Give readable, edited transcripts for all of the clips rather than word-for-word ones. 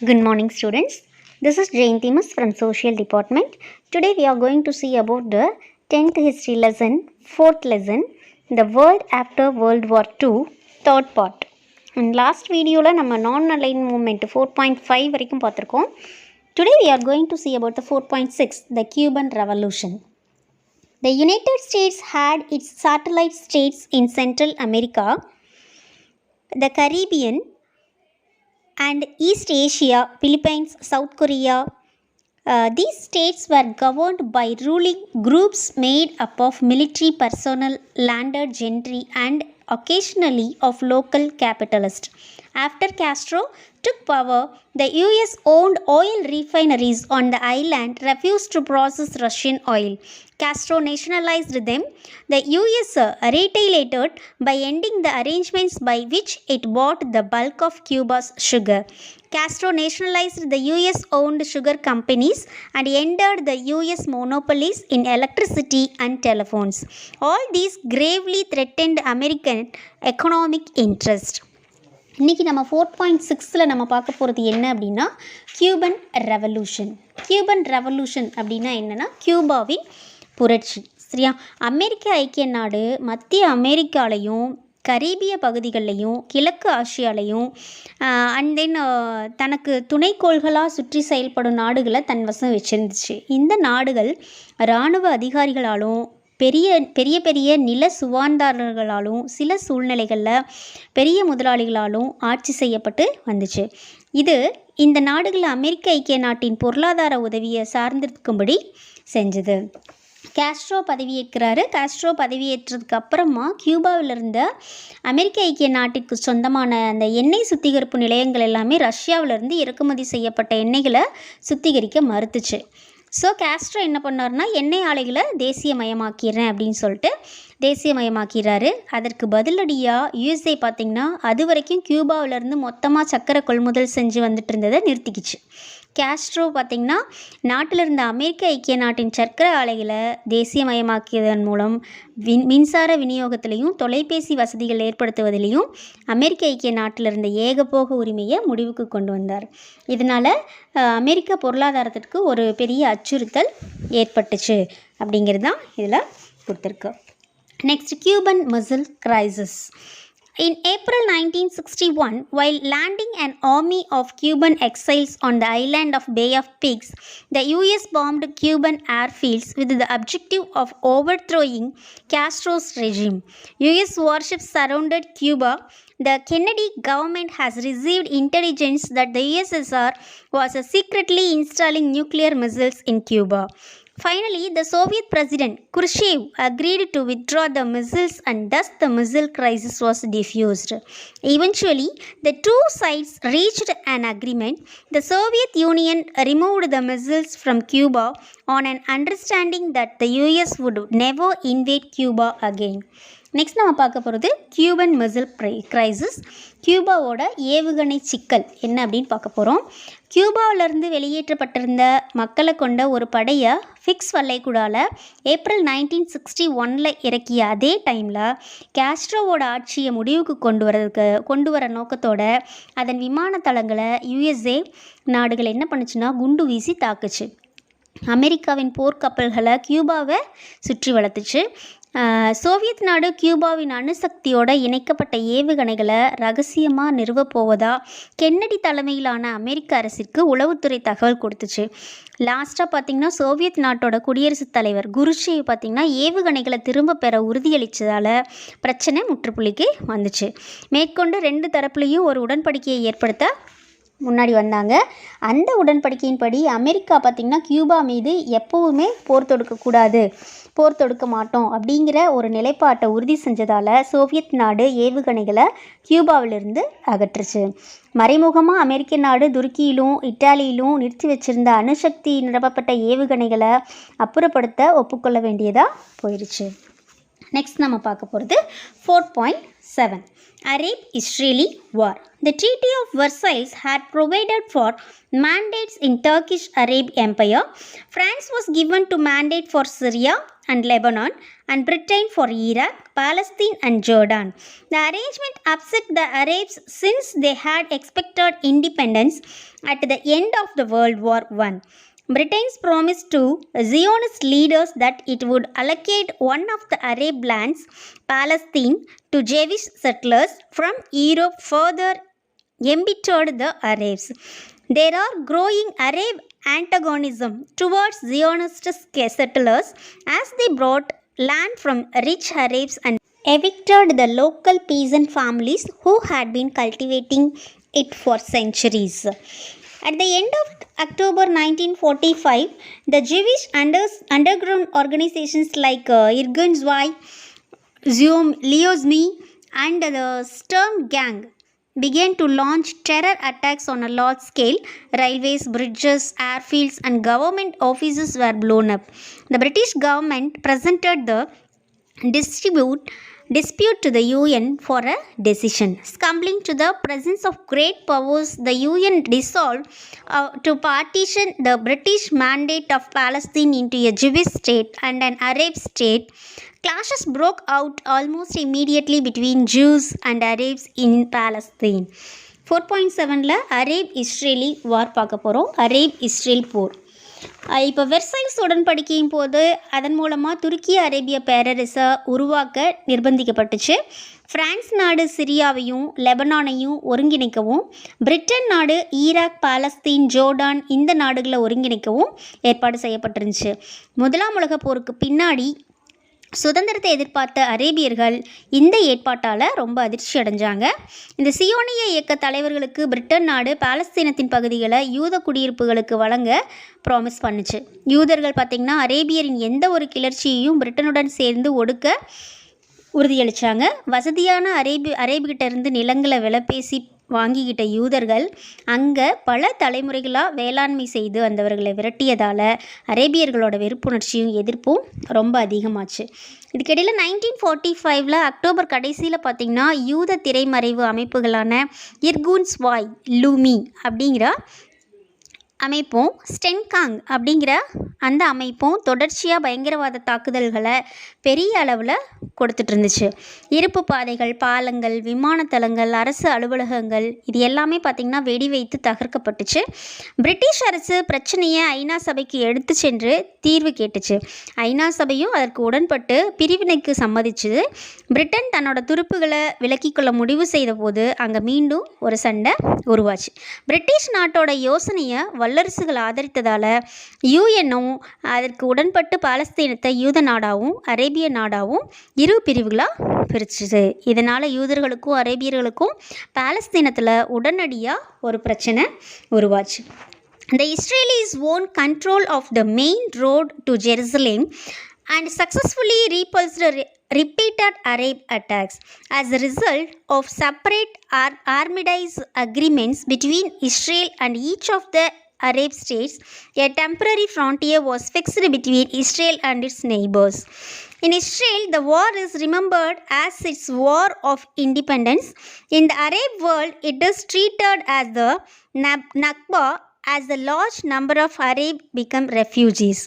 Good morning, students. This is Jayanti Miss from Social Department. Today we are going to see about the 10th history lesson, 4th lesson, the world after World War II, third part. In last video la நம்ம non-aligned movement 4.5 வரைக்கும் பார்த்திருக்கோம். Today we are going to see about the 4.6, the Cuban Revolution. The United States had its satellite states in Central America, the Caribbean, and East Asia, Philippines, South Korea. These states were governed by ruling groups made up of military personnel, landed gentry, and occasionally of local capitalists. After Castro took power, the US owned oil refineries on the island refused to process Russian oil. Castro nationalized them. The US retaliated by ending the arrangements by which it bought the bulk of Cuba's sugar. Castro nationalized the US-owned sugar companies and ended the US monopolies in electricity and telephones. All these gravely threatened American economic interest. இன்றைக்கி நம்ம 4.6 நம்ம பார்க்க போகிறது என்ன அப்படின்னா Cuban revolution. Cuban revolution அப்படின்னா என்னென்னா கியூபாவின் புரட்சி. சரியா? அமெரிக்க ஐக்கிய நாடு மத்திய அமெரிக்காலையும் கரீபிய பகுதிகள்லையும் கிழக்கு ஆசியாலையும் அண்ட் தென் தனக்கு துணைக்கோள்களாக சுற்றி செயல்படும் நாடுகளை தன் வசம் வச்சிருந்துச்சு. இந்த நாடுகள் இராணுவ அதிகாரிகளாலும் பெரிய பெரிய நில சுவார்ந்தாளர்களாலும் சில சூழ்நிலைகளில் பெரிய முதலாளிகளாலும் ஆட்சி செய்யப்பட்டு வந்துச்சு. இந்த நாடுகள் அமெரிக்க ஐக்கிய நாட்டின் பொருளாதார உதவியை சார்ந்திருக்கும்படி செஞ்சது. காஸ்ட்ரோ பதவியேற்கிறாரு. காஸ்ட்ரோ பதவியேற்றதுக்கு அப்புறமா கியூபாவில் இருந்த அமெரிக்க ஐக்கிய நாட்டிற்கு சொந்தமான அந்த எண்ணெய் சுத்திகரிப்பு நிலையங்கள் எல்லாமே ரஷ்யாவிலேருந்து இறக்குமதி செய்யப்பட்ட எண்ணெய்களை சுத்திகரிக்க மறுத்துச்சு. ஸோ காஸ்ட்ரோ என்ன பண்ணார்னா எண்ணெய் ஆலைகளை தேசியமயமாக்கிறேன் அப்படின்னு சொல்லிட்டு தேசியமயமாக்கிறாரு. அதற்கு பதிலடியாக யூஎஸ்ஏ பார்த்திங்கன்னா அது வரைக்கும் கியூபாவிலேருந்து மொத்தமாக சக்கரை கொள்முதல் செஞ்சு வந்துட்டு இருந்ததை நிறுத்திக்கிச்சு. காஸ்ட்ரோ பார்த்திங்கன்னா நாட்டில் இருந்த அமெரிக்க ஐக்கிய நாட்டின் சர்க்கரை ஆலைகளை தேசியமயமாக்கியதன் மூலம் மின்சார விநியோகத்திலையும் தொலைபேசி வசதிகள் ஏற்படுத்துவதிலையும் அமெரிக்க ஐக்கிய நாட்டில் இருந்த ஏகபோக உரிமையை முடிவுக்கு கொண்டு வந்தார். இதனால் அமெரிக்க பொருளாதாரத்திற்கு ஒரு பெரிய அச்சுறுத்தல் ஏற்பட்டுச்சு அப்படிங்கிறது தான் இதில் கொடுத்துருக்கு. Next, Cuban missile crisis. In April 1961, while landing an army of Cuban exiles on the island of Bay of Pigs, the US bombed Cuban airfields with the objective of overthrowing Castro's regime. US warships surrounded Cuba. The Kennedy government has received intelligence that the USSR was secretly installing nuclear missiles in Cuba. Finally, the Soviet President Khrushchev agreed to withdraw the missiles and thus the missile crisis was diffused. Eventually, the two sides reached an agreement. The Soviet Union removed the missiles from Cuba on an understanding that the US would never invade Cuba again. Next நம்ம பார்க்க போகிறது Cuban missile crisis. கியூபாவோட ஏவுகணை சிக்கல் என்ன அப்படின்னு பார்க்க போகிறோம். கியூபாவிலேருந்து வெளியேற்றப்பட்டிருந்த மக்களை கொண்ட ஒரு படையை ஃபிக்ஸ் வளைகுடாவில் ஏப்ரல் 1961 இறக்கிய அதே டைமில் காஸ்ட்ரோவோட ஆட்சியை முடிவுக்கு கொண்டு வர நோக்கத்தோட அதன் விமான தளங்களை யுஎஸ்ஏ நாடுகள் என்ன பண்ணுச்சுன்னா குண்டு வீசி தாக்குச்சு. அமெரிக்காவின் போர்க்கப்பல்களை கியூபாவை சுற்றி வளர்த்துச்சு. சோவியத் நாடு கியூபாவின் அணுசக்தியோட இணைக்கப்பட்ட ஏவுகணைகளை ரகசியமாக நிறுவப்போவதா கென்னடி தலைமையிலான அமெரிக்க அரசிற்கு உளவுத்துறை தகவல் கொடுத்துச்சு. லாஸ்ட்டாக பார்த்திங்கன்னா சோவியத் நாட்டோட குடியரசுத் தலைவர் குருஷேவ் பார்த்திங்கன்னா ஏவுகணைகளை திரும்ப பெற உறுதியளித்ததால் பிரச்சனை முற்றுப்புள்ளிக்கு வந்துச்சு. மேற்கொண்டு ரெண்டு தரப்புலையும் ஒரு உடன்படிக்கையை ஏற்படுத்த முன்னாடி வந்தாங்க. அந்த உடன்படிக்கையின்படி அமெரிக்கா பார்த்திங்கன்னா கியூபா மீது எப்போவுமே போர் தொடுக்க மாட்டோம் அப்படிங்கிற ஒரு நிலைப்பாட்டை உறுதி செஞ்சதால் சோவியத் நாடு ஏவுகணைகளை கியூபாவிலிருந்து அகற்றுச்சு. மறைமுகமாக அமெரிக்க நாடு துருக்கியிலும் இத்தாலியிலும் நிறுத்தி வச்சிருந்த அணுசக்தி நிரப்பப்பட்ட ஏவுகணைகளை அப்புறப்படுத்த ஒப்புக்கொள்ள வேண்டியதாக போயிடுச்சு. நெக்ஸ்ட் நம்ம பார்க்க போகிறது 4.7, Arab-Israeli War. The Treaty of Versailles had provided for mandates in Turkish Arab Empire. France was given to mandate for Syria and Lebanon, and Britain for Iraq, Palestine and Jordan. The arrangement upset the Arabs since they had expected independence at the end of the World War I. Britain's promise to Zionist leaders that it would allocate one of the Arab lands, Palestine, to Jewish settlers from Europe further embittered the Arabs. There are growing Arab antagonism towards Zionist settlers as they brought land from rich Arabs and evicted the local peasant families who had been cultivating it for centuries. At the end of October 1945, the Jewish underground organizations like Irgun Zwi, Zion Leozni, and the Sturm Gang began to launch terror attacks on a large scale. Railways, bridges, airfields, and government offices were blown up. The British government presented the dispute to the UN for a decision. Stumbling to the presence of great powers, the UN dissolved to partition the British mandate of Palestine into a Jewish state and an Arab state. Clashes broke out almost immediately between Jews and Arabs in Palestine. 4.7ல Arab Israeli war பார்க்க போகிறோம். Arab Israel போர். இப்போ Versailles உடன்படிக்கையின் போது அதன் மூலமாக துருக்கிய அரேபிய பேரரசை உருவாக்க நிர்பந்திக்கப்பட்டுச்சு. பிரான்ஸ் நாடு சிரியாவையும் லெபனானையும் ஒருங்கிணைக்கவும், பிரிட்டன் நாடு ஈராக், பாலஸ்தீன், ஜோர்டான் இந்த நாடுகளை ஒருங்கிணைக்கவும் ஏற்பாடு செய்யப்பட்டிருந்துச்சு. முதலாம் உலக போருக்கு பின்னாடி சுதந்திரத்தை எதிர்பார்த்த அரேபியர்கள் இந்த ஏற்பாட்டால் ரொம்ப அதிர்ச்சி அடைஞ்சாங்க. இந்த சியோனிய இயக்க தலைவர்களுக்கு பிரிட்டன் நாடு பாலஸ்தீனத்தின் பகுதிகளை யூத குடியிருப்புகளுக்கு வழங்க ப்ராமிஸ் பண்ணுச்சு. யூதர்கள் பார்த்திங்கன்னா அரேபியரின் எந்த ஒரு கிளர்ச்சியையும் பிரிட்டனுடன் சேர்ந்து ஒடுக்க உறுதியளித்தாங்க. வசதியான அரேபிகிட்ட இருந்து நிலங்களை விலை பேசி வாங்கிக்கிட்ட யூதர்கள் அங்கே பல தலைமுறைகளாக வேளாண்மை செய்து வந்தவர்களை விரட்டியதால் அரேபியர்களோட வெறுப்புணர்ச்சியும் எதிர்ப்பும் ரொம்ப அதிகமாச்சு. இதுக்கிடையில் 1945 அக்டோபர் கடைசியில் பார்த்திங்கன்னா யூத திரைமறைவு அமைப்புகளான இர்கூன் ஸ்வாய், லூமி அப்படிங்கிற அமைப்பும் ஸ்டென்காங் அப்படிங்கிற அந்த அமைப்பும் தொடர்ச்சியாக பயங்கரவாத தாக்குதல்களை பெரிய அளவில் கொடுத்துட்டு இருந்துச்சு. இருப்பு பாதைகள், பாலங்கள், விமானத்தளங்கள், அரசு அலுவலகங்கள் இது எல்லாமே பார்த்திங்கன்னா வெடி வைத்து தகர்க்கப்பட்டுச்சு. பிரிட்டிஷ் அரசு பிரச்சனையை ஐநா சபைக்கு எடுத்து சென்று தீர்வு கேட்டுச்சு. ஐநா சபையும் அதற்கு உடன்பட்டு பிரிவினைக்கு சம்மதிச்சுது. பிரிட்டன் தன்னோட துருப்புகளை விலக்கிக்கொள்ள முடிவு செய்த போது அங்கே மீண்டும் ஒரு சண்டை உருவாச்சு. பிரிட்டிஷ் நாட்டோட யோசனையை வல்லரசுகள் ஆதரித்ததால் யூஎன்னும் அதற்கு உடன்பட்டு பாலஸ்தீனத்தை யூத நாடாகவும் அரேபிய நாடாகவும் இரு பிரிவுகளாக பிரிச்சுது. இதனால் யூதர்களுக்கும் அரேபியர்களுக்கும் பாலஸ்தீனத்தில் உடனடியாக ஒரு பிரச்சனை உருவாச்சு. The Israelis won control of the main road to Jerusalem and successfully repulsed repeated Arab attacks. As a result of separate armistice agreements between Israel and each of the Arab states, a temporary frontier was fixed between Israel and its neighbors. In Israel, the war is remembered as its war of independence. In the Arab world, it is treated as the Nakba, as the large number of Arabs become refugees.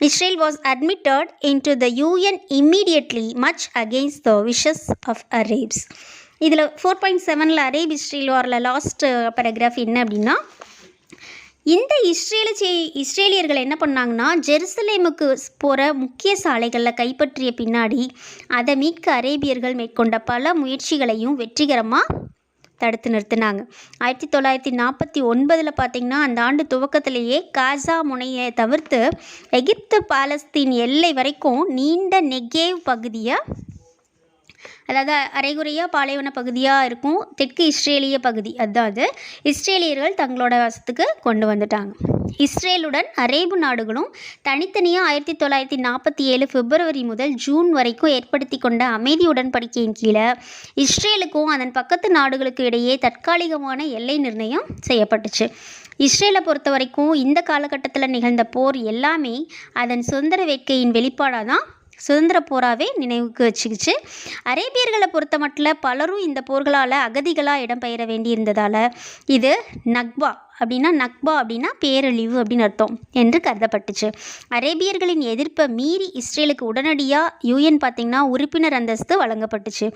Israel was admitted into the UN immediately, much against the wishes of Arabs. இதில் 4.7ல் Arab Israel வாரில் last paragraph என்ன அப்படின்னா, இந்த இஸ்ரேலியர்கள் என்ன பண்ணாங்கன்னா ஜெருசலேமுக்கு போகிற முக்கிய சாலைகளில் கைப்பற்றிய பின்னாடி அதை மீட்க அரேபியர்கள் மேற்கொண்ட பல முயற்சிகளையும் வெற்றிகரமாக தடுத்து நிறுத்தினாங்க. 1949 பார்த்திங்கன்னா அந்த ஆண்டு துவக்கத்திலேயே காசா முனையை தவிர்த்து எகிப்து பாலஸ்தீன் எல்லை வரைக்கும் நீண்ட நெகேவ் பகுதியை, அதாவது அரைகுறையாக பாலைவன பகுதியாக இருக்கும் தெற்கு இஸ்ரேலிய பகுதி, அதாவது இஸ்ரேலியர்கள் தங்களோட வசத்துக்கு கொண்டு வந்துட்டாங்க. இஸ்ரேலுடன் அரேபு நாடுகளும் தனித்தனியாக 1947 பிப்ரவரி முதல் ஜூன் வரைக்கும் ஏற்படுத்தி கொண்ட அமைதி உடன்படிக்கையின் கீழே இஸ்ரேலுக்கும் அதன் பக்கத்து நாடுகளுக்கு இடையே தற்காலிகமான எல்லை நிர்ணயம் செய்யப்பட்டுச்சு. இஸ்ரேலை பொறுத்த வரைக்கும் இந்த காலகட்டத்தில் நிகழ்ந்த போர் எல்லாமே அதன் சுதந்திர வேட்கையின் வெளிப்பாடாக தான் சுதந்திர போராகவே நினைவுக்கு வச்சுக்கிச்சு. அரேபியர்களை பொறுத்த மட்டும் பலரும் இந்த போர்களால் அகதிகளாக இடம்பெயர வேண்டியிருந்ததால் இது நக்பா அப்படின்னா பேரழிவு அப்படின்னு அர்த்தம் என்று கருதப்பட்டுச்சு. அரேபியர்களின் எதிர்ப்பை மீறி இஸ்ரேலுக்கு உடனடியாக யூஎன் பார்த்திங்கன்னா உறுப்பினர் அந்தஸ்து வழங்கப்பட்டுச்சு.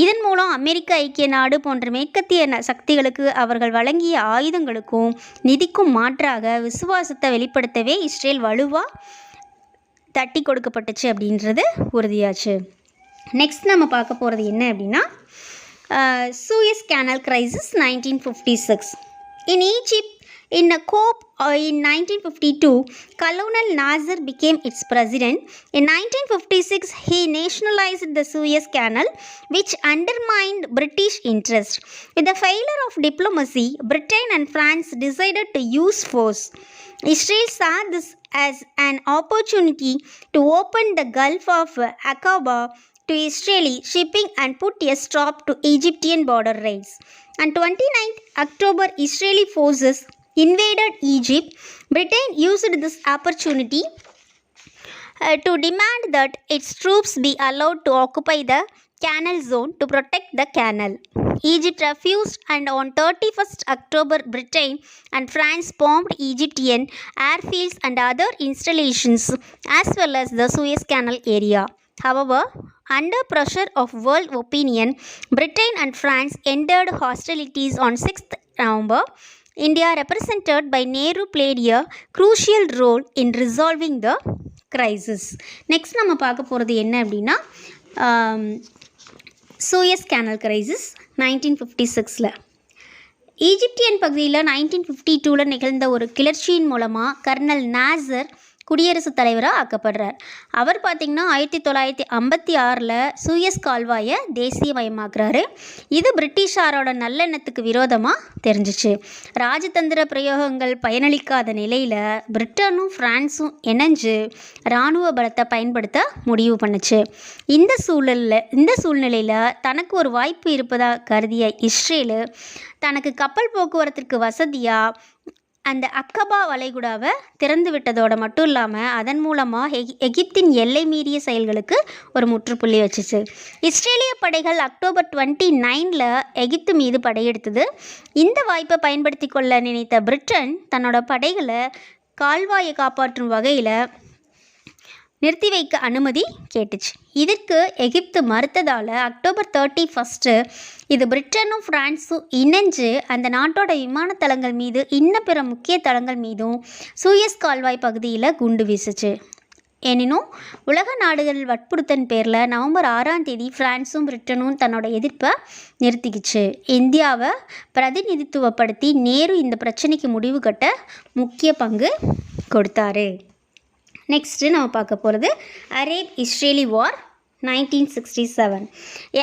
இதன் மூலம் அமெரிக்க ஐக்கிய நாடு போன்ற மேற்கத்திய சக்திகளுக்கு அவர்கள் வழங்கிய ஆயுதங்களுக்கும் நிதிக்கும் மாற்றாக விசுவாசத்தை வெளிப்படுத்தவே இஸ்ரேல் வலுவாக தட்டி கொடுக்கப்பட்டுச்சு அப்படின்றது உறுதியாச்சு. நெக்ஸ்ட் நம்ம பார்க்க போகிறது என்ன அப்படின்னா Suez canal crisis 1956. In Egypt, in a coup in 1952, Colonel Nasser became its president. In 1956, he nationalized the Suez Canal, which undermined British interest. With the failure of diplomacy, Britain and France decided to use force. Israel saw this as an opportunity to open the Gulf of Aqaba to Israeli shipping and put a stop to Egyptian border raids. On 29th October, Israeli forces invaded Egypt. Britain used this opportunity to demand that its troops be allowed to occupy the canal zone to protect the canal. Egypt refused, and on 31st October, Britain and France bombed Egyptian airfields and other installations as well as the Suez Canal area. However, under pressure of world opinion, Britain and France ended hostilities on 6th November. India, represented by Nehru, played a crucial role in resolving the crisis. Next நம்ம பார்க்க போகிறது என்ன அப்படின்னா Suez canal crisis 1956. Egyptian பகுதியில் 1952 நிகழ்ந்த ஒரு கிளர்ச்சியின் மூலமாக kernel Nassar குடியரசுத் தலைவராக ஆக்கப்படுறார். அவர் பார்த்திங்கன்னா 1956 சூயஸ் கால்வாயை தேசியமயமாக்குறாரு. இது பிரிட்டிஷாரோட நல்லெண்ணத்துக்கு விரோதமாக தெரிஞ்சிச்சு. ராஜதந்திர பிரயோகங்கள் பயனளிக்காத நிலையில் பிரிட்டனும் ஃப்ரான்ஸும் இணைஞ்சு இராணுவ பலத்தை பயன்படுத்த முடிவு பண்ணுச்சு. இந்த சூழ்நிலையில் தனக்கு ஒரு வாய்ப்பு இருப்பதாக கருதிய இஸ்ரேலு தனக்கு கப்பல் போக்குவரத்திற்கு வசதியாக அந்த அக்கபா வளைகுடாவை திறந்து விட்டதோடு மட்டும் இல்லாமல் அதன் மூலமாக எகிப்தின் எல்லை மீறிய செயல்களுக்கு ஒரு முற்றுப்புள்ளி வச்சுச்சு. இஸ்ரேலிய படைகள் அக்டோபர் 29 எகிப்து மீது படையெடுத்தது. இந்த வாய்ப்பை பயன்படுத்தி கொள்ள நினைத்த பிரிட்டன் தன்னோட படைகளை கால்வாயை காப்பாற்றும் வகையில் நிறுத்தி வைக்க அனுமதி கேட்டுச்சு. இதற்கு எகிப்து மறுத்ததால் அக்டோபர் 31 இது பிரிட்டனும் ஃப்ரான்ஸும் இணைஞ்சு அந்த நாட்டோட விமானத்தளங்கள் மீது இன்ன பிற முக்கிய தளங்கள் மீதும் சூயஸ் கால்வாய் பகுதியில் குண்டு வீசுச்சு. எனினும் உலக நாடுகள் வற்புறுத்தன் பேரில் நவம்பர் 6 ஃப்ரான்ஸும் பிரிட்டனும் தன்னோட எதிர்ப்பை நிறுத்திக்கிச்சு. இந்தியாவை பிரதிநிதித்துவப்படுத்தி நேரு இந்த பிரச்சனைக்கு முடிவு கட்ட முக்கிய பங்கு கொடுத்தாரு. நெக்ஸ்ட்டு நம்ம பார்க்க போகிறது Arab-Israeli war 1967.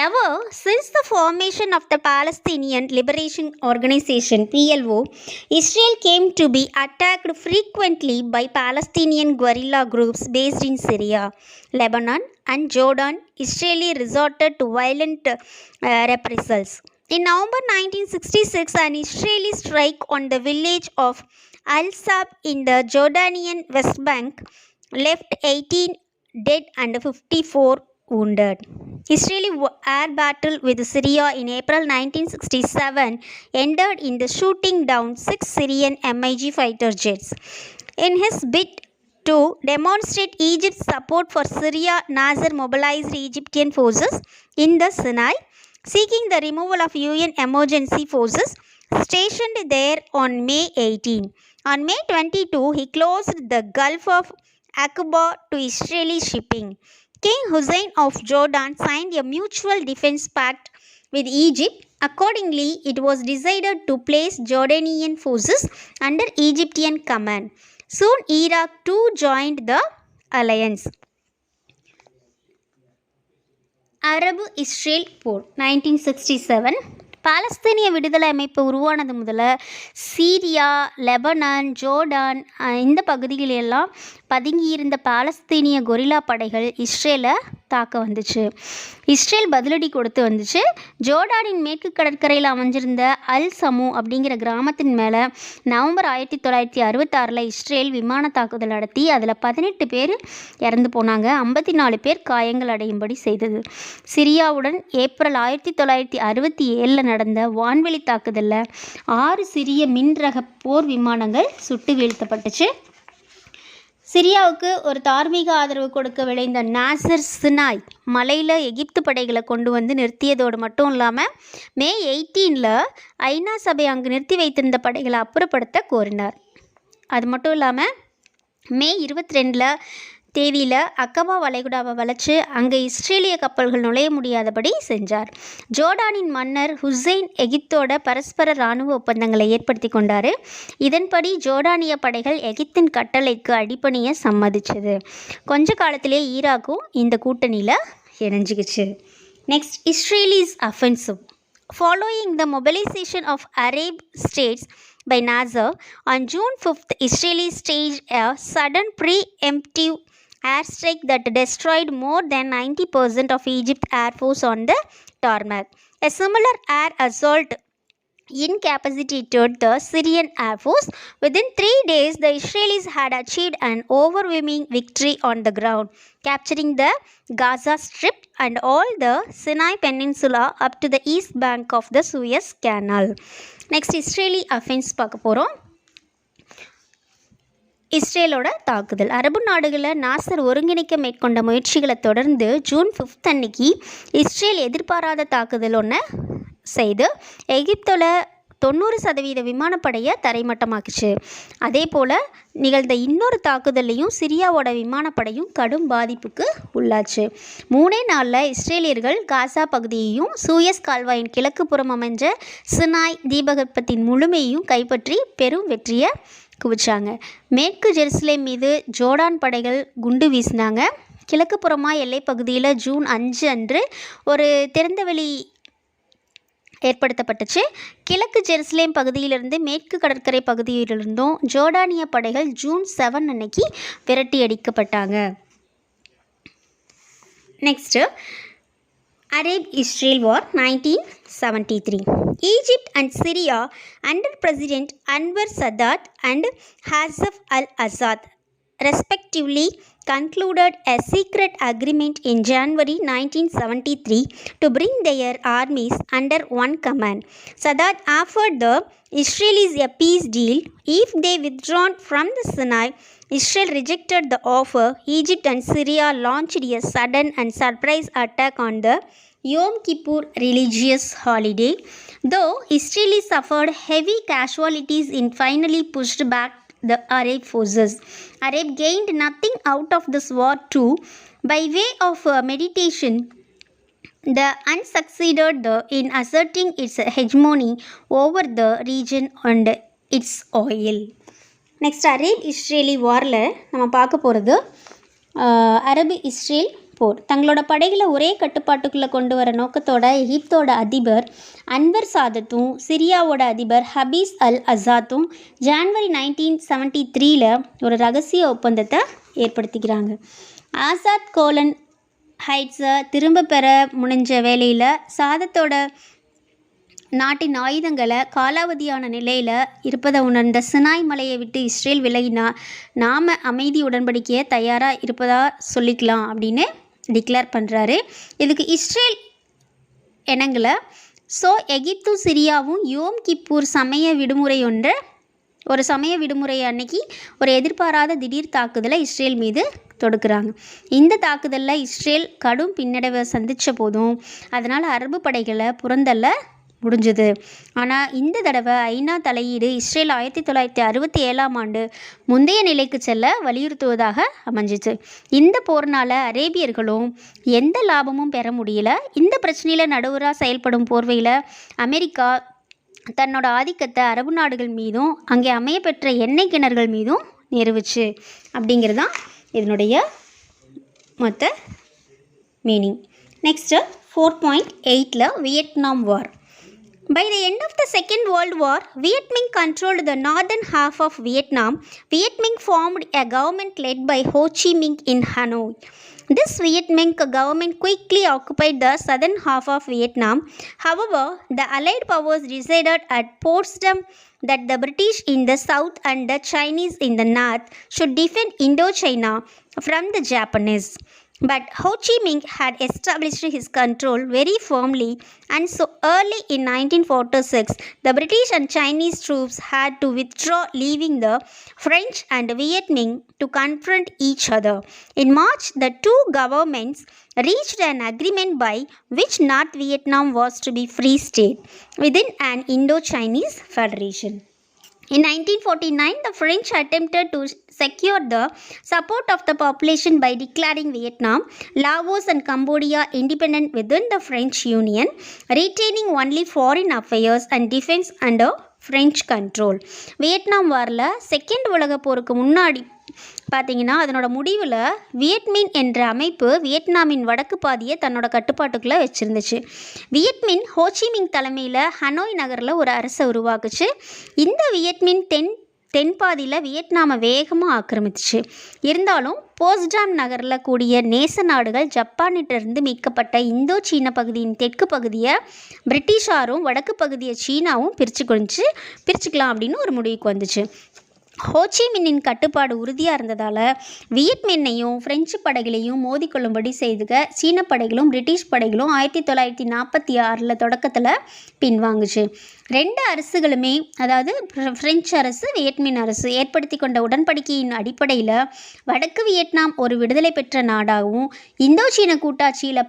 Ever since the formation of the Palestinian Liberation Organization (PLO), Israel came to be attacked frequently by Palestinian guerrilla groups based in Syria, Lebanon, and Jordan. Israel resorted to violent reprisals. In November 1966, an Israeli strike on the village of Al-Sab in the Jordanian West Bank left 18 dead and 54 wounded. Israeli air battle with Syria in April 1967 ended in the shooting down 6 Syrian MiG fighter jets. In his bid to demonstrate Egypt's support for Syria, Nasser mobilized Egyptian forces in the Sinai, seeking the removal of UN emergency forces stationed there on May 18. On May 22, he closed the Gulf of Aqaba to Israeli shipping. King Hussein of Jordan signed a mutual defense pact with Egypt. Accordingly, it was decided to place Jordanian forces under Egyptian command. Soon, Iraq too joined the alliance. அரபு-இஸ்ரேல் போர் 1967. பாலஸ்தீனிய விடுதலை அமைப்பு உருவானது முதல்ல Syria, Lebanon, Jordan இந்த பகுதிகளெல்லாம் பதுங்கியிருந்த பாலஸ்தீனிய gorilla படைகள் இஸ்ரேலை தாக்க வந்துச்சு. இஸ்ரேல் பதிலடி கொடுத்து வந்துச்சு. ஜோர்டானின் மேற்கு கடற்கரையில் அமைஞ்சிருந்த அல் சமூ அப்படிங்கிற கிராமத்தின் மேலே நவம்பர் 1966 இஸ்ரேல் விமான தாக்குதல் நடத்தி அதில் 18 பேர் இறந்து போனாங்க, 54 பேர் காயங்கள் அடையும்படி செய்தது. சிரியாவுடன் ஏப்ரல் 1967 நடந்த வான்வெளி தாக்குதலில் 6 சிறிய மின்ரக போர் விமானங்கள் சுட்டு வீழ்த்தப்பட்டுச்சு. சிரியாவுக்கு ஒரு தார்மீக ஆதரவு கொடுக்க விளைந்த நாசர் சினாய் மலையில் எகிப்து படைகளை கொண்டு வந்து நிறுத்தியதோடு மட்டும் இல்லாமல் மே 18 ஐநா சபை அங்கு நிறுத்தி வைத்திருந்த படைகளை அப்புறப்படுத்த கோரினார். அது மட்டும் இல்லாமல் மே 22 தேதியில் அக்கபா வளைகுடாவை வளைச்சு அங்கே இஸ்ரேலிய கப்பல்கள் நுழைய முடியாதபடி செஞ்சார். ஜோர்டானின் மன்னர் ஹுசைன் எகிப்தோட பரஸ்பர இராணுவ ஒப்பந்தங்களை ஏற்படுத்தி கொண்டார். இதன்படி ஜோர்டானிய படைகள் எகிப்தின் கட்டளைக்கு அடிபணிய சம்மதிச்சது. கொஞ்ச காலத்திலே ஈராக்கும் இந்த கூட்டணியில் இணைஞ்சிக்கிச்சு. Next, Israelis offensive. Following the mobilization of Arab states by Nasser, on June 5th, Israeli staged a sudden preemptive airstrike that destroyed more than 90% of Egypt's air force on the tarmac. A similar air assault incapacitated the Syrian Air Force. Within 3 days, the Israelis had achieved an overwhelming victory on the ground, capturing the Gaza Strip and all the Sinai Peninsula up to the east bank of the Suez Canal. Next, Israeli offense பார்க்க போகிறோம். இஸ்ரேலோட தாக்குதல். அரபு நாடுகளில் நாசர் ஒருங்கிணைக்க மேற்கொண்ட முயற்சிகளை தொடர்ந்து ஜூன் 5 அன்னைக்கு இஸ்ரேல் எதிர்பாராத தாக்குதல் ஒன்று செய்து எகிப்தில் 90% விமானப்படையை தரைமட்டமாக்குச்சு. அதே போல் நிகழ்ந்த இன்னொரு தாக்குதலையும் சிரியாவோட விமானப்படையும் கடும் பாதிப்புக்கு உள்ளாச்சு. 3 நாளில் இஸ்ரேலியர்கள் காசா பகுதியையும் சூயஸ் கால்வாயின் கிழக்கு புறம் அமைஞ்ச சினாய் தீபகற்பத்தின் முழுமையையும் கைப்பற்றி பெரும் வெற்றியை குவிச்சாங்க. மேற்கு ஜெருசலேம் மீது ஜோர்டான் படைகள் குண்டு வீசினாங்க. கிழக்கு புறமாக எல்லைப் பகுதியில் ஜூன் 5 அன்று ஒரு திறந்தவெளி ஏற்படுத்தப்பட்டுச்சு. கிழக்கு ஜெருசலேம் பகுதியிலிருந்து மேற்கு கடற்கரை பகுதியிலிருந்தும் ஜோர்டானிய படைகள் ஜூன் 7 அன்னைக்கு விரட்டி அடிக்கப்பட்டாங்க. Next, Arab-Israel War 1973. Egypt and Syria under President Anwar Sadat and Hassan al-Assad respectively concluded a secret agreement in January 1973 to bring their armies under one command. Sadat offered the Israelis a peace deal if they withdrawn from the Sinai. Israel rejected the offer. Egypt and Syria launched a sudden and surprise attack on the Yom Kippur religious holiday. Though Israelis suffered heavy casualties and finally pushed back the Arab forces, Arab gained nothing out of this war too. By way of meditation, the unsucceeded in asserting its hegemony over the region and its oil. Next, Arab Israeli வாரில் நம்ம பார்க்க போகிறது அரபு Israel போர். தங்களோட படைகளை ஒரே கட்டுப்பாட்டுக்குள்ளே கொண்டு வர நோக்கத்தோட எகிப்தோட அதிபர் அன்வர் சாதத்தும் சிரியாவோட அதிபர் ஹபீஸ் அல் அசாத்தும் ஜான்வரி 1973 ஒரு ரகசிய ஒப்பந்தத்தை ஏற்படுத்திக்கிறாங்க. ஆசாத் கோலன் ஹைட்ஸை திரும்ப பெற முடிஞ்ச வேளையில் சாதத்தோட நாட்டின் ஆயுதங்களை காலாவதியான நிலையில் இருப்பதை உணர்ந்த சினாய் மலையை விட்டு இஸ்ரேல் விலகினா நாம் அமைதி உடன்படிக்கையை தயாராக இருப்பதா சொல்லிக்கலாம் அப்படின்னு டிக்ளேர் பண்ணுறாரு. இதுக்கு இஸ்ரேல் இணங்கலை. ஸோ எகிப்தும் சிரியாவும் யோம் கிப்பூர் சமய விடுமுறை அன்னைக்கு ஒரு எதிர்பாராத திடீர் தாக்குதலை இஸ்ரேல் மீது தொடுக்கிறாங்க. இந்த தாக்குதலில் இஸ்ரேல் கடும் பின்னடைவை சந்தித்த போதும் அதனால் அரபு படைகளை புறந்தள்ள முடிஞ்சது. ஆனால் இந்த தடவை ஐநா தலையீடு இஸ்ரேல் 1967 ஆண்டு முந்தைய நிலைக்கு செல்ல வலியுறுத்துவதாக அமைஞ்சிச்சு. இந்த போர்னால் அரேபியர்களும் எந்த லாபமும் பெற முடியல. இந்த பிரச்சனையில் நடுவராக செயல்படும் போர்வையில் அமெரிக்கா தன்னோட ஆதிக்கத்தை அரபு நாடுகள் மீதும் அங்கே அமையப்பெற்ற எண்ணெய் கிணறுகள் மீதும் நிறுவுச்சு. அப்படிங்கிறது தான் இதனுடைய மொத்த meaning. Next 4.8 Vietnam war. By the end of the Second World War, Viet Minh controlled the northern half of Vietnam. Viet Minh formed a government led by Ho Chi Minh in Hanoi. This Viet Minh government quickly occupied the southern half of Vietnam. However, the Allied powers decided at Potsdam that the British in the south and the Chinese in the north should defend Indochina from the Japanese. But Ho Chi Minh had established his control very firmly, and so early in 1946, the British and Chinese troops had to withdraw, leaving the French and Viet Minh to confront each other. In March, the two governments reached an agreement by which North Vietnam was to be free state within an Indo-Chinese federation. In 1949, the French attempted to secure the support of the population by declaring Vietnam, Laos and Cambodia independent within the French Union, retaining only foreign affairs and defense under French control. Vietnam வாரில் second உலக போருக்கு முன்னாடி பார்த்தீங்கன்னா அதனோட முடிவில் Viet Minh என்ற அமைப்பு வியட்நாமின் வடக்கு பாதியை தன்னோட கட்டுப்பாட்டுக்குள்ளே வச்சுருந்துச்சு. வியட்மின் ஹோச்சிமின் தலைமையில் ஹனோய் நகரில் ஒரு அரசை உருவாக்குச்சு. இந்த வியட்மின் தென்பாதியில் வியட்நாமை வேகமாக ஆக்கிரமிச்சிச்சு. இருந்தாலும் போஸ்டாம் நகரில் கூடிய நேச நாடுகள் ஜப்பானிட்டிருந்து மீட்கப்பட்ட இந்தோ சீன பகுதியின் தெற்கு பகுதியை பிரிட்டிஷாரும் வடக்கு பகுதியை சீனாவும் பிரிச்சுக்கலாம் அப்படின்னு ஒரு முடிவுக்கு வந்துச்சு. ஹோச்சிமின்னின் கட்டுப்பாடு உறுதியாக இருந்ததால் வியட்மின்னையும் பிரெஞ்சு படைகளையும் மோதிக்கொள்ளும்படி செய்துக சீன படைகளும் பிரிட்டிஷ் படைகளும் 1946 தொடக்கத்தில் பின்வாங்குச்சு. ரெண்டு அரசுகளுமே, அதாவது பிரெஞ்சு அரசு வியட்மின் அரசு ஏற்படுத்தி கொண்ட உடன்படிக்கையின் அடிப்படையில் வடக்கு வியட்நாம் ஒரு விடுதலை பெற்ற நாடாகவும் இந்தோ சீன கூட்டாட்சியில்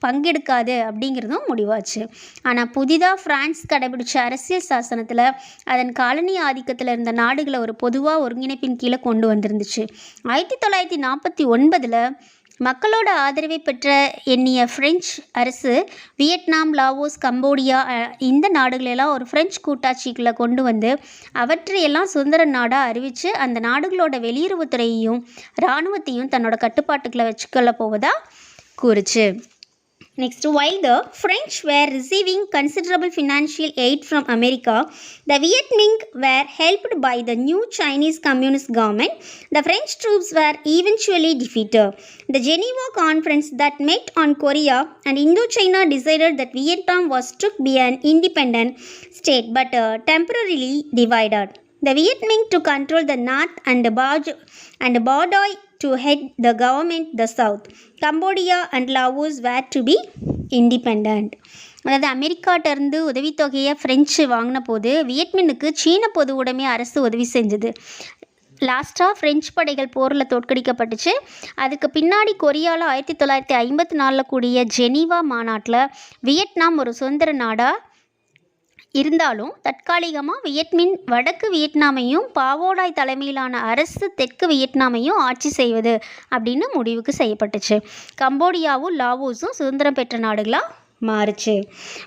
பங்கெடுக்காது அப்படிங்கிறதும் முடிவாச்சு. ஆனால் புதிதாக பிரான்ஸ் கடைபிடிச்ச அரசியல் சாசனத்தில் அதன் காலனி ஆதிக்கத்தில் இருந்த நாடுகளை ஒரு பொதுவாக ஒருங்கிணைப்பின் கீழே கொண்டு வந்திருந்துச்சு. 1949 மக்களோட ஆதரவை பெற்ற எண்ணிய பிரெஞ்சு அரசு வியட்நாம், லாவோஸ், கம்போடியா இந்த நாடுகளெல்லாம் ஒரு பிரெஞ்சு கூட்டாட்சிக்குள்ளே கொண்டு வந்து அவற்றையெல்லாம் சுதந்திர நாடாக அறிவித்து அந்த நாடுகளோட வெளியுறவுத்துறையையும் இராணுவத்தையும் தன்னோட கட்டுப்பாட்டுக்குள்ளே வச்சுக்கொள்ள போவதாக கூறுச்சு. Next, while the French were receiving considerable financial aid from America, the Viet Minh were helped by the new Chinese Communist government. The French troops were eventually defeated. The Geneva Conference that met on Korea and Indochina decided that Vietnam was to be an independent state but temporarily divided. The Viet Minh to control the north and Ba Doi to head the government the south. Cambodia and Laos were to be independent. அதாவது அமெரிக்காட்டிருந்து உதவித்தொகையை French வாங்கின போது வியட்மினுக்கு சீன பொது உடைமை அரசு உதவி செஞ்சது. லாஸ்ட்டாக பிரெஞ்சு படைகள் போரில் தோற்கடிக்கப்பட்டுச்சு. அதுக்கு பின்னாடி கொரியாவில் 1954 கூடிய ஜெனீவா மாநாட்டில் வியட்நாம் ஒரு சுதந்திர நாடாக இருந்தாலும் தற்காலிகமாக வியட்மின் வடக்கு வியட்நாமையும் பாவோடாய் தலைமையிலான அரசு தெற்கு வியட்நாமையும் ஆட்சி செய்வது அப்படின்னு முடிவுக்கு செய்யப்பட்டுச்சு. கம்போடியாவும் லாவோஸும் சுதந்திரம் பெற்ற நாடுகளாக மாறுச்சு.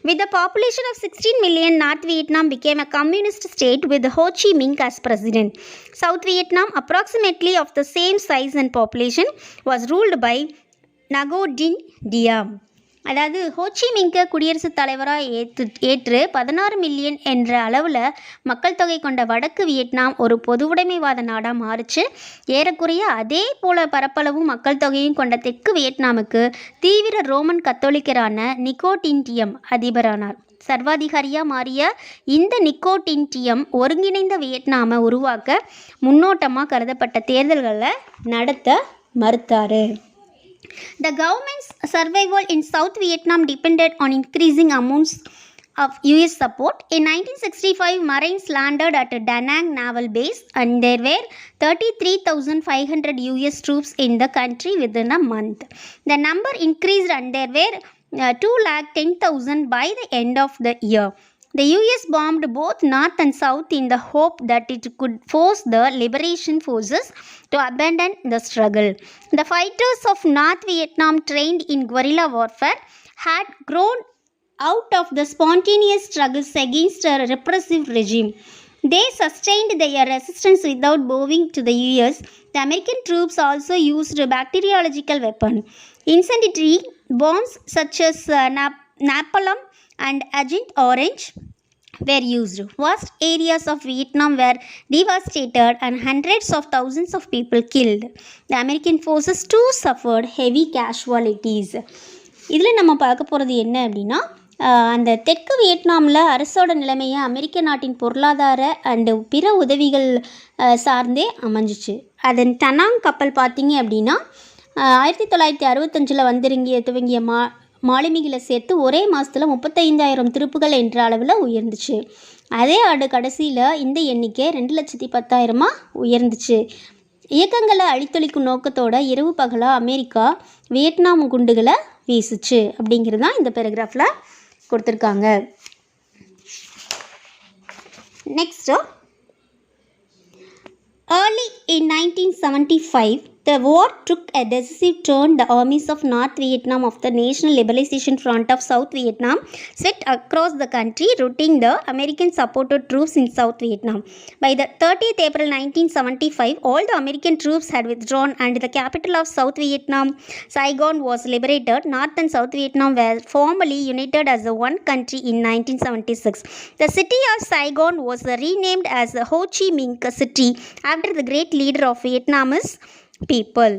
With a population of 16 million, North Vietnam became a communist state with Ho Chi Minh as president. South Vietnam, approximately of the same size and population, was ruled by Ngo Dinh Diem. அதாவது ஹோச்சிமிங்கை குடியரசுத் தலைவராக ஏற்று 16 million என்ற அளவில் மக்கள் தொகை கொண்ட வடக்கு வியட்நாம் ஒரு பொதுவுடைமைவாத நாடாக மாறுச்சு. ஏறக்குறைய அதே போல பரப்பளவும் மக்கள் தொகையும் கொண்ட தெற்கு வியட்நாமுக்கு தீவிர ரோமன் கத்தோலிக்கரான நிகோ டின் டியம் அதிபரானார். சர்வாதிகாரியாக மாறிய இந்த நிகோ டின் டியம் ஒருங்கிணைந்த வியட்நாமை உருவாக்க முன்னோட்டமாக கருதப்பட்ட தேர்தல்களை நடத்த மறுத்தார். The government's survival in South Vietnam depended on increasing amounts of US support. In 1965, Marines landed at Da Nang Naval Base and there were 33,500 US troops in the country within a month. The number increased and there were 210,000 by the end of the year. The US bombed both north and south in the hope that it could force the liberation forces to abandon the struggle. The fighters of North Vietnam, trained in guerrilla warfare, had grown out of the spontaneous struggles against a repressive regime. They sustained their resistance without bowing to the US. The American troops also used bacteriological weapons. Incendiary bombs such as napalm and Agent Orange were used. Vast areas of Vietnam were devastated and hundreds of thousands of people killed. The American forces too suffered heavy casualties. இதில் நம்ம பார்க்க போகிறது என்ன அப்படின்னா, அந்த தெற்கு வியட்நாமில் அரசோட நிலைமையை அமெரிக்க நாட்டின் பொருளாதார அண்டு பிற உதவிகள் சார்ந்தே அமைஞ்சிச்சு. அதன் டனாங் கப்பல் பார்த்திங்க அப்படின்னா 1965 துவங்கிய மாலுமிகளை சேர்த்து ஒரே மாதத்தில் 35,000 திருப்புகள் என்ற அளவில் உயர்ந்துச்சு. அதே ஆண்டு கடைசியில் இந்த எண்ணிக்கை 2,10,000 உயர்ந்துச்சு. இயக்கங்களை அழித்தொழிக்கும் நோக்கத்தோட இரவு பகலாக அமெரிக்கா வியட்நாம் குண்டுகளை வீசுச்சு அப்படிங்கிறது தான் இந்த பேராகிராஃபில் கொடுத்துருக்காங்க. Next, early in 1975, the war took a decisive turn. The armies of North Vietnam of the National Liberalization Front of South Vietnam swept across the country, routing the American-supported troops in South Vietnam. By the 30th April 1975, all the American troops had withdrawn and the capital of South Vietnam, Saigon, was liberated. North and South Vietnam were formally united as one country in 1976. The city of Saigon was renamed as Ho Chi Minh City after the great leader of Vietnamese people.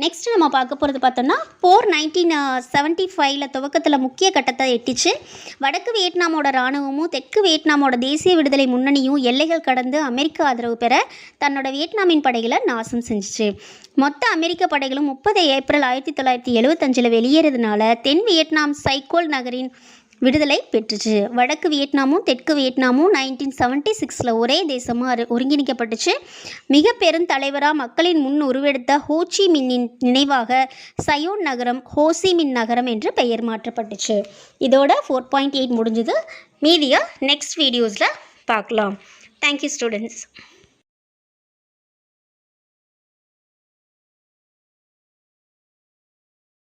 Next நம்ம பார்க்க போகிறது பார்த்தோன்னா, போர் 1975 துவக்கத்தில் முக்கிய கட்டத்தை எட்டிச்சு. வடக்கு வியட்நாமோட இராணுவமும் தெற்கு வியட்நாமோட தேசிய விடுதலை முன்னணியும் எல்லைகள் கடந்து அமெரிக்க ஆதரவு பெற தன்னோட வியட்நாமின் படைகளை நாசம் செஞ்சிச்சு. மொத்த அமெரிக்க படைகளும் 30 ஏப்ரல் 1975 வெளியேறதுனால தென் வியட்நாம் சைகோல் நகரின் விடுதலை பெற்றுச்சு. வடக்கு வியட்நாமும் தெற்கு வியட்நாமும் 1976 ஒரே தேசமாக ஒருங்கிணைக்கப்பட்டுச்சு. மிக பெரும் தலைவராக மக்களின் முன் உருவெடுத்த ஹோச்சி மின்னின் நினைவாக சயோன் நகரம் ஹோசிமின் நகரம் என்று பெயர் மாற்றப்பட்டுச்சு. இதோட 4.8 முடிஞ்சது. மீதியை நெக்ஸ்ட் வீடியோஸில் பார்க்கலாம். Thank you students.